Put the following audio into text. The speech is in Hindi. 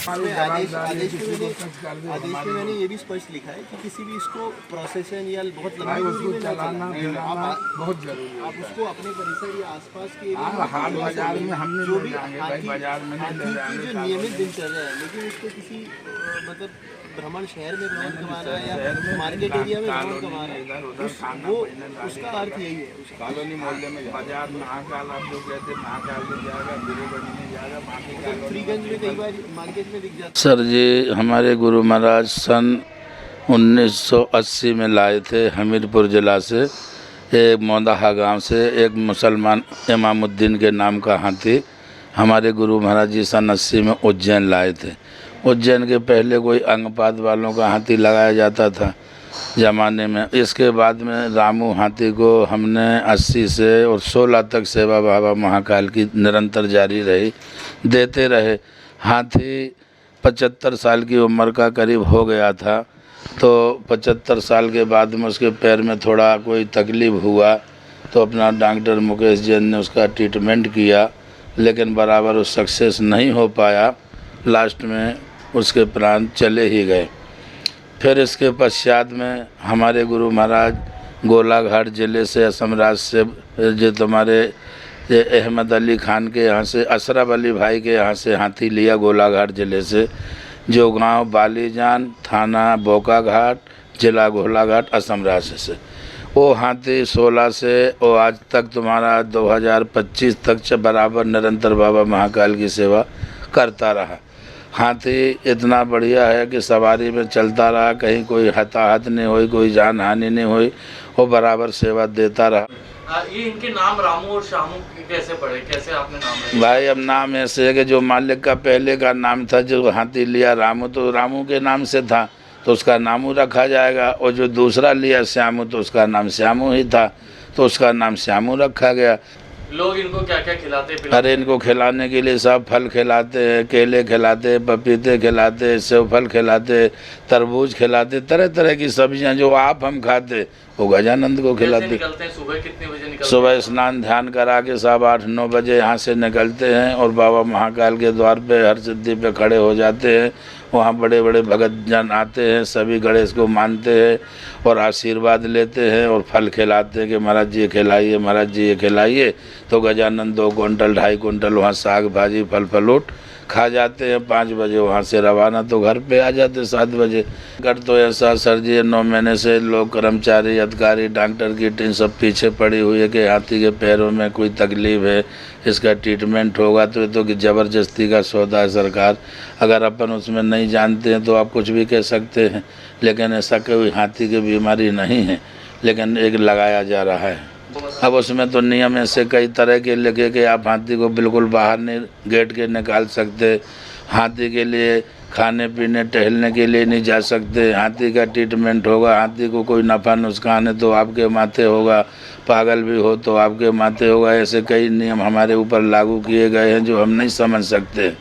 आदेश में मैंने ये भी स्पष्ट लिखा है कि किसी भी इसको प्रोसेसन या बहुत लंबी दूरी में चलाना बहुत जरूरी है। आप उसको अपने परिसर या आसपास के हाट बाजार में हमने जो भी बाजार में हाथी की जो नियमित दिनचर्या है, लेकिन उसको किसी मतलब भ्रमण शहर में भ्रमण कमाना या मार्केट एरिया में भ्रमण कमाना, वो उसका अर्थ यही है। कॉलोनी मोहल्ले में बाजार महाकाल, आप जो कहते हैं महाकाल में जाएगा, बिरेगंज में जाएगा, फ्रीगंज में कई बार मार्केट में दिख जाता। सर जी, हमारे गुरु महाराज सन 1980 में लाए थे हमीरपुर ज़िला से, एक मौदाहा गांव से एक मुसलमान इमामुद्दीन के नाम का हाथी हमारे गुरु महाराज जी सन 80 में उज्जैन लाए थे। उज्जैन के पहले कोई अंगपात वालों का हाथी लगाया जाता था ज़माने में। इसके बाद में रामू हाथी को हमने 80 से और 16 तक सेवा बाबा महाकाल की निरंतर जारी रही, देते रहे। हाथी 75 साल की उम्र का करीब हो गया था, तो 75 साल के बाद में उसके पैर में थोड़ा कोई तकलीफ़ हुआ, तो अपना डॉक्टर मुकेश जैन ने उसका ट्रीटमेंट किया, लेकिन बराबर उस सक्सेस नहीं हो पाया। लास्ट में उसके प्राण चले ही गए। फिर इसके पश्चात में हमारे गुरु महाराज गोलाघाट ज़िले से, असम राज्य से, जो तुम्हारे अहमद अली खान के यहाँ से, अशरफ अली भाई के यहाँ से हाथी लिया गोलाघाट ज़िले से, जो गांव बालीजान, थाना बोकाघाट, जिला गोलाघाट, असम राज्य से। वो हाथी 16 से और आज तक तुम्हारा 2025 तक बराबर निरंतर बाबा महाकाल की सेवा करता रहा। हाथी इतना बढ़िया है कि सवारी में चलता रहा, कहीं कोई हताहत नहीं हुई, कोई जान हानि नहीं हुई, वो बराबर सेवा देता रहा। ये इनके नाम रामू और शामू कैसे पड़े, कैसे आपने नाम रखा? भाई अब नाम ऐसे है कि जो मालिक का पहले का नाम था, जो हाथी लिया रामू, तो रामू के नाम से था तो उसका नामू रखा जाएगा, और जो दूसरा लिया श्यामू तो उसका नाम श्यामू ही था तो उसका नाम श्यामू रखा गया। लोग इनको क्या क्या खिलाते पिलाते? अरे इनको खिलाने के लिए सब फल खिलाते हैं, केले खिलाते, पपीते खिलाते, सेव फल खिलाते, तरबूज खिलाते, तरह तरह की सब्जियां जो आप हम खाते वो गजानंद को खिलाते। निकलते हैं सुबह कितने बजे निकलते हैं? सुबह स्नान ध्यान करा के सब 8-9 बजे यहाँ से निकलते हैं और बाबा महाकाल के द्वार पे हर सिद्धि पे खड़े हो जाते हैं। वहाँ बड़े बड़े भगत जन आते हैं, सभी गणेश को मानते हैं और आशीर्वाद लेते हैं और फल खिलाते हैं कि महाराज जी खिलाइए, महाराज जी ये खिलाइए। तो गजानंद 2 क्विंटल 2.5 क्विंटल वहाँ साग भाजी फल फ्रूट खा जाते हैं। 5 बजे वहाँ से रवाना, तो घर पे आ जाते 7 बजे। कर तो ऐसा सर जी 9 महीने से लोग, कर्मचारी, अधिकारी, डॉक्टर की टीम सब पीछे पड़ी हुई है कि हाथी के पैरों में कोई तकलीफ़ है, इसका ट्रीटमेंट होगा। तो ये तो कि ज़बरदस्ती का सौदा है सरकार। अगर अपन उसमें नहीं जानते हैं तो आप कुछ भी कह सकते हैं, लेकिन ऐसा कोई हाथी की बीमारी नहीं है, लेकिन एक लगाया जा रहा है। अब उसमें तो नियम ऐसे कई तरह के लगे कि आप हाथी को बिल्कुल बाहर नहीं गेट के निकाल सकते, हाथी के लिए खाने पीने टहलने के लिए नहीं जा सकते, हाथी का ट्रीटमेंट होगा, हाथी को कोई नफ़ा नुकसान है तो आपके माथे होगा, पागल भी हो तो आपके माथे होगा। ऐसे कई नियम हमारे ऊपर लागू किए गए हैं जो हम नहीं समझ सकते।